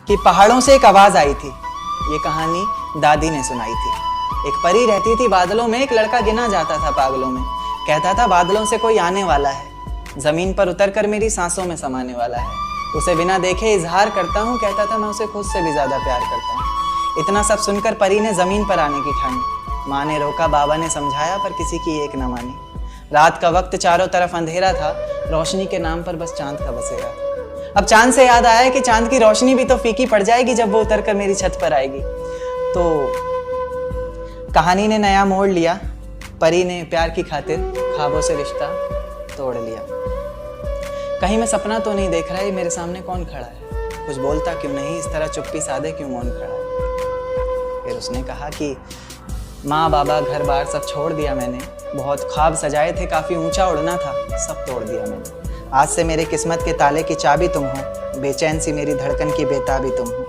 कि पहाड़ों से एक आवाज आई थी। ये कहानी दादी ने सुनाई थी। एक परी रहती थी बादलों में, एक लड़का गिना जाता था पागलों में। कहता था बादलों से कोई आने वाला है, जमीन पर उतरकर मेरी सांसों में समाने वाला है। उसे बिना देखे इजहार करता हूँ, कहता था मैं उसे खुद से भी ज्यादा प्यार करता हूँ। इतना सब सुनकर परी ने जमीन पर आने की ठानी। माँ ने रोका, बाबा ने समझाया, पर किसी की एक न मानी। रात का वक्त चारों तरफ अंधेरा था, रोशनी के नाम पर बस चांद का बसेरा था। अब चांद से याद आया कि चांद की रोशनी भी तो फीकी पड़ जाएगी जब वो उतरकर मेरी छत पर आएगी। तो कहानी ने नया मोड़ लिया। परी ने प्यार की खातिर ख्वाबों से रिश्ता तोड़ लिया। कहीं मैं सपना तो नहीं देख रहा, ये मेरे सामने कौन खड़ा है? कुछ बोलता क्यों नहीं, इस तरह चुप्पी साधे क्यों मौन खड़ा है? फिर उसने कहा कि माँ बाबा घर बार सब छोड़ दिया मैंने, बहुत ख्वाब सजाए थे, काफी ऊंचा उड़ना था, सब तोड़ दिया मैंने। आज से मेरे किस्मत के ताले की चाबी तुम हो, बेचैन सी मेरी धड़कन की बेताबी तुम हो।